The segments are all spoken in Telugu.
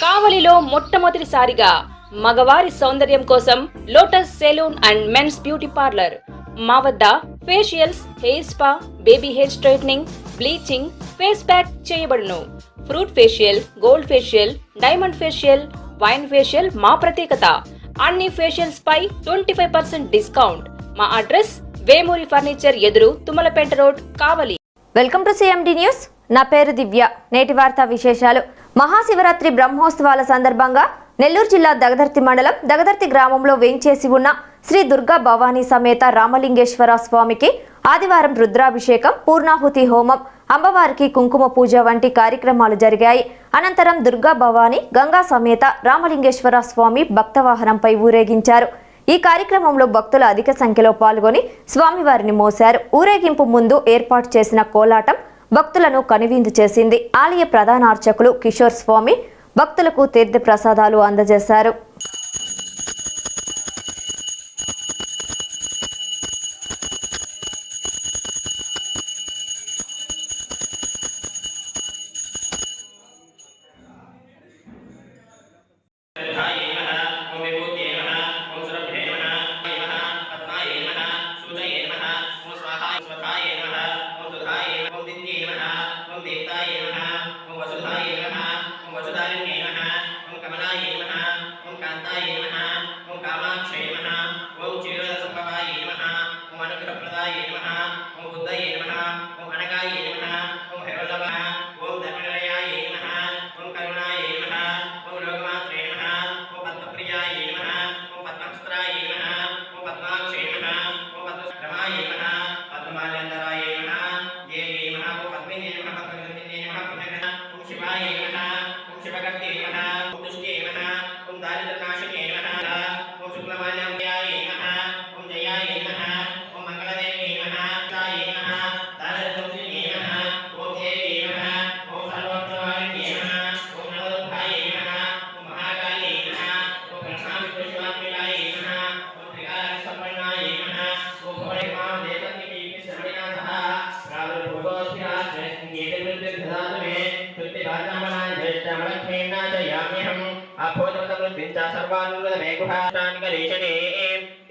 కావలిలో మొట్టమొదటిసారిగా మగవారి సౌందర్యం కోసం lotus salon and men's beauty parlour. మా వద్ద facials, hair spa, baby hair straightening, bleaching, face pack చేయబడును. Fruit facial, gold facial, diamond facial, wine facial మా ప్రత్యేకత. అన్ని ఫేషియల్స్ పై 25% డిస్కౌంట్. మా అడ్రస్ వేమూరి ఫర్నిచర్ ఎదురు, Tummalapeta road, Kavali. Welcome to CMD news. నా పేరు దివ్య. నేటి వార్తా విశేషాలు. మహాశివరాత్రి బ్రహ్మోత్సవాల సందర్భంగా నెల్లూరు జిల్లా దగదర్తి మండలం దగదర్తి గ్రామంలో వేంచేసి ఉన్న శ్రీ దుర్గా భవానీ సమేత రామలింగేశ్వర స్వామికి ఆదివారం రుద్రాభిషేకం, పూర్ణాహుతి హోమం, అమ్మవారికి కుంకుమ పూజ వంటి కార్యక్రమాలు జరిగాయి. అనంతరం దుర్గా భవానీ గంగా సమేత రామలింగేశ్వర స్వామి భక్తవాహనంపై ఊరేగించారు. ఈ కార్యక్రమంలో భక్తులు అధిక సంఖ్యలో పాల్గొని స్వామివారిని మోశారు. ఊరేగింపు ముందు ఏర్పాటు చేసిన కోలాటం భక్తులను కనువిందు చేసింది. ఆలయ ప్రధాన అర్చకులు కిషోర్ స్వామి భక్తులకు తీర్థ ప్రసాదాలు అందజేశారు.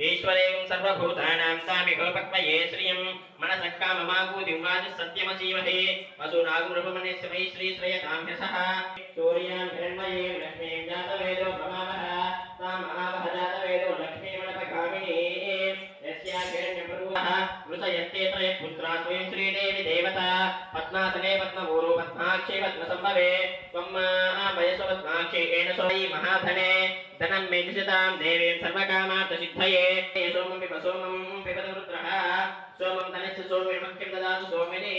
ఈశ్వరేం సర్వభూతానాం సామిగోపక్వయే శ్రియం మనసక్కామమాగూదివాది సత్యమసీమహే వసూనాగురూపమనిస్మై శ్రీ శ్రేయతాంహ్యసః సూర్యాం హిరణ్మయే లక్ష్మీం జాతవేదో భవామః తాం మహావహ జాతవేదో లక్ష్మీమనపకామినీ యస్యా హిరణ్యపూర్వః వృతయత్తేత్రయ పుత్రా స్వయం శ్రీదేవి దేవత పద్మాసనే పద్మవూరు పద్మాక్షే పద్మసంభవే త్వమ్మాభయసుపద్మాక్షే ఏన సోయి మహాధనే ధనం మేధిషతాం దేవీం సర్వకామార్థసిద్ధయే సోమం పిబ సోమం పిబత రుద్రః సోమం ధనస్య సోమిర్మఖ్యం దదాతు సోమినే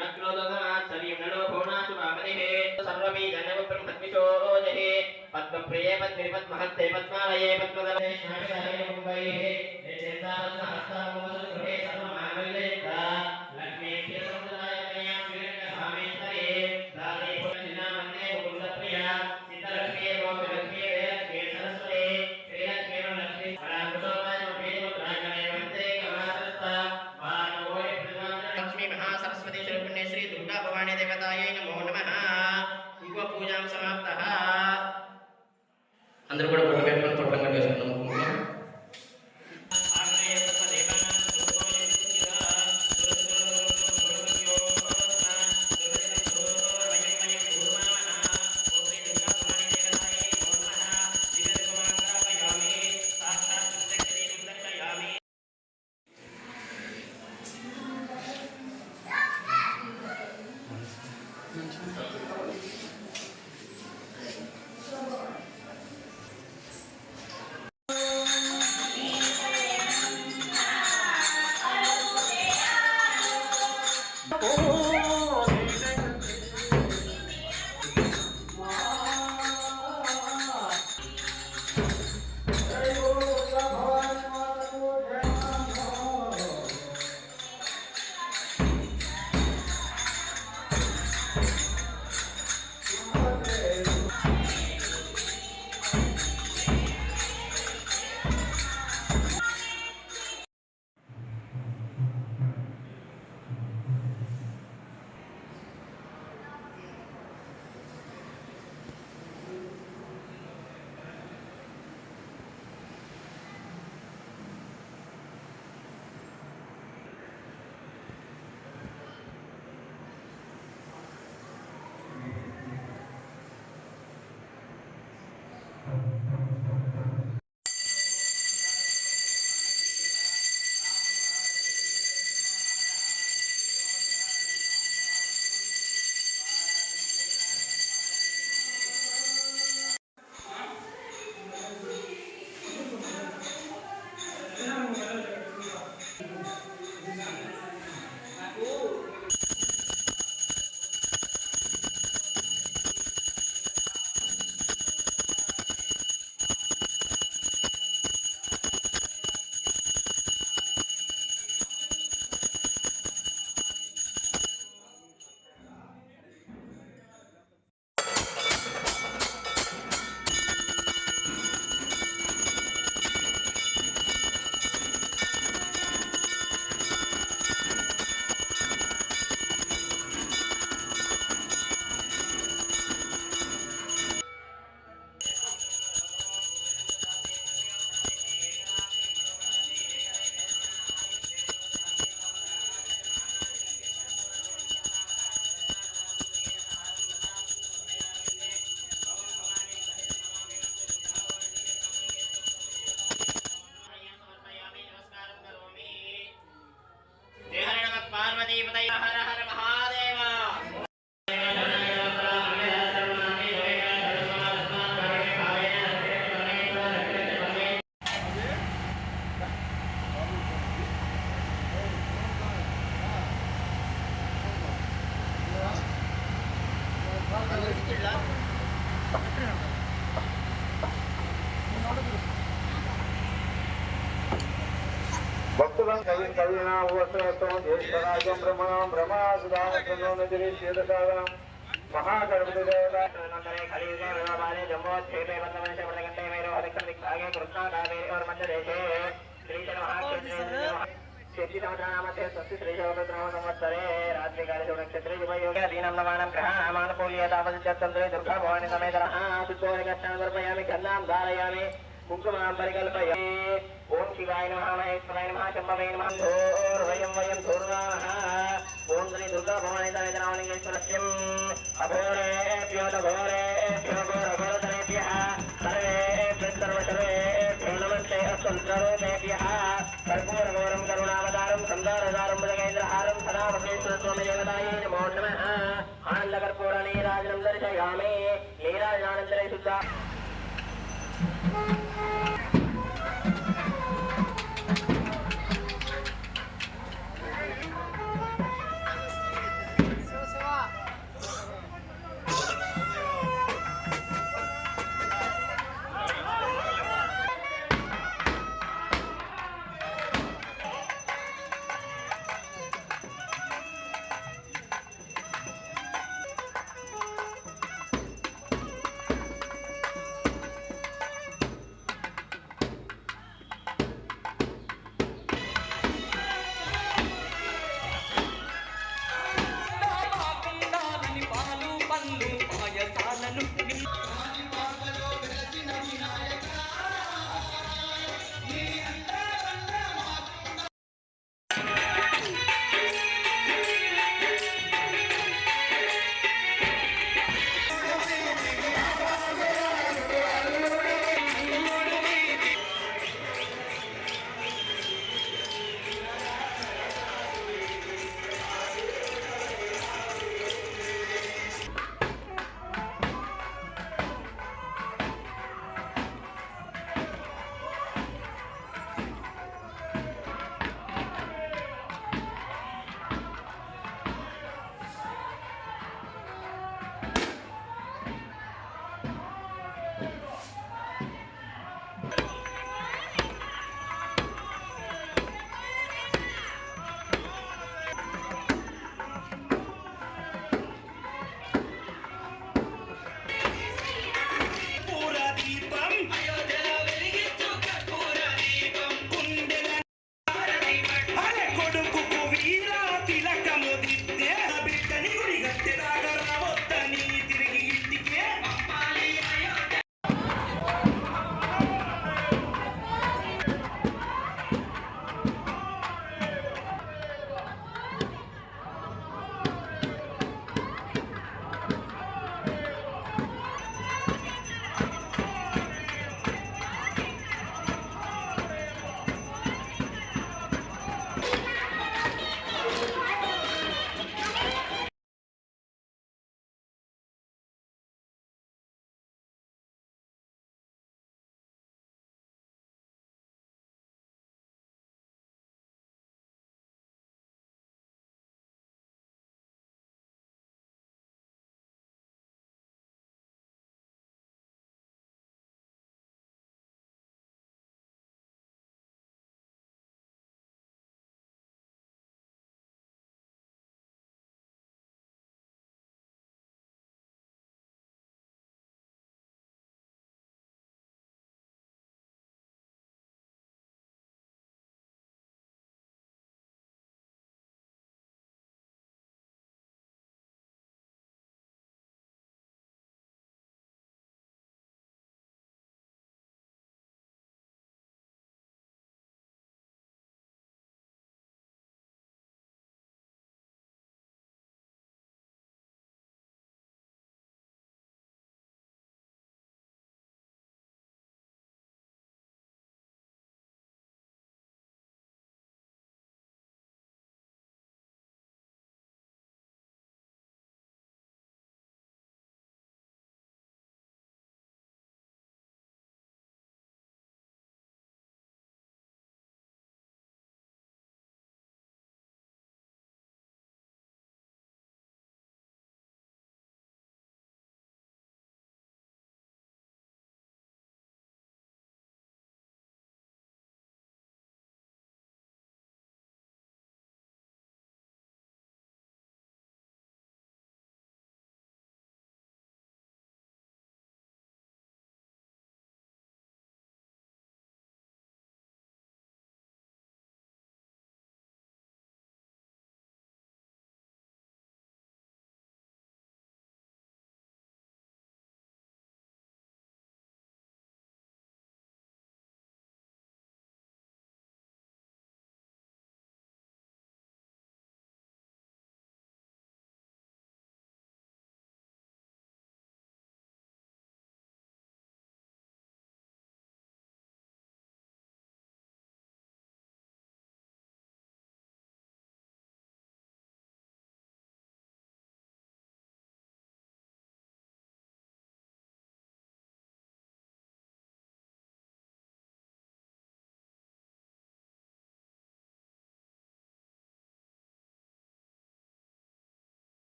నక్రోదమాత్ సర్యం నలో భోనాసు వామదేహే సర్వబీజనవ బ్రహ్మద్విషోజహే పద్మప్రియే పద్మిర్పద్మహస్తే పద్మాలయే పద్మదలే శ్యామశరే ముంబైహే నిత్యందానహస్తామోసృహే సర్వమాంగళ్యేత లక్ష్మీ క్షేత్రముదాయకయా శ్రీరంగధామేశ్వరే దానే పుణ్యనామన్నే ముకుందప్రియా సిద్ధలక్ష్మీ లోకలక్ష్మీ వేలక్ష్మీ సరస్వతే శ్రీలక్ష్మీ లక్ష్మీ మహాసరస్వతి స్వరూపిణ్యే శ్రీ దుర్గా భవానీ దేవతాయై నమో నమః. ఇంకో పూజాం సమాప్తః. అందరూ కూడా బొట్టు పెట్టుకొని తొట్టంగా వేసుకున్నాం. భక్తులం కవినా వస్త్రం జ్యేష్ఠరాజం బ్రహ్మాసుదానం మహాగణపతి దేవతాంతరే ఖలీజే వివాబాలే జంబోత్సేపే వర్తమనసే వృతగంటే వైరో హరికం దిక్భాగే కృష్ణా కావేరి और मध्य देशे श्रीचन महाक्षेत्रे शेषितमनामते स्वस्ति श्रीशोभद्राम संवत्सरे रात्रिकाले नक्षत्रे युवयोगे दीनं नवानं ग्रहामानुकूल्य तापसत्यन्तरे दुर्गा भवानी समेतरः शुद्धोदकस्नानं समर्पयामि गन्धां धारयामि कुङ्कुमां परिकल्पयामि ओम शिवाय नमः महेश्वराय नमः शम्भवे नमः वयं धूर्वामः ओम श्री दुर्गा भवानी समेतरामलिंगेश्वरस्यम् अघोरेभ्यो घोरेभ्यो घोरघोरतरेभ्यः सर्वेभ्यः सर्वसर्वेभ्यो नमस्ते अस्वन्तरूपेभ्यः कर्पूरघोरं करुणावतारं संदारदारं मृगेन्द्रहारं सदा वकेश्वरस्वामिदेवतायै नमो नमः आनन्दकर्पूरनीराजनं दर्शयामि नीराजनानन्तरे शुद्धा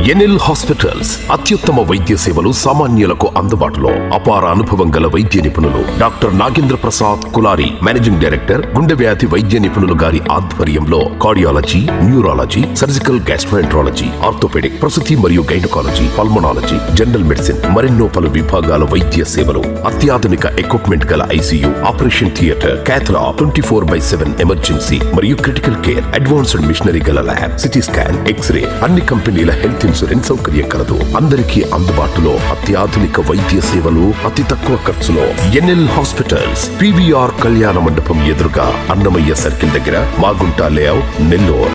ఎన్ఎల్ హాస్పిటల్స్ అత్యుత్తమ వైద్య సేవలు సామాన్యులకు అందుబాటులో. అపార అనుభవం గల వైద్య నిపుణులు doctor Nagendra Prasad Kulari, managing director, గుండె వ్యాధి వైద్య నిపుణులు గారి ఆధ్వర్యంలో cardiology, neurology, surgical gastroenterology, orthopaedic, ప్రసూతి మరియు గైనకాలజీ, పల్మనాలజీ, జనరల్ మెడిసిన్ మరెన్నో పలు విభాగాల వైద్య సేవలు. అత్యాధునిక ఎక్విప్మెంట్ గల ఐసీయూ, ఆపరేషన్ థియేటర్, క్యాథ్లా, 24/7 ఎమర్జెన్సీ మరియు క్రిటికల్ కేర్, అడ్వాన్స్డ్ మిషనరీ గల ల్యాబ్, సిటీ స్కాన్, ఎక్స్రే, అన్ని కంపెనీల హెల్త్ ఇన్సూరెన్స్ సౌకర్యం కలదు. అందరికీ అందుబాటులో అత్యాధునిక వైద్య సేవలు అతి తక్కువ ఖర్చులో. ఎన్ఎల్ హాస్పిటల్స్, పివిఆర్ కళ్యాణ మండపం ఎదురుగా, అన్నమయ్య సర్కిల్ దగ్గర, మాగుంట లేఅవుట్, నెల్లూరు.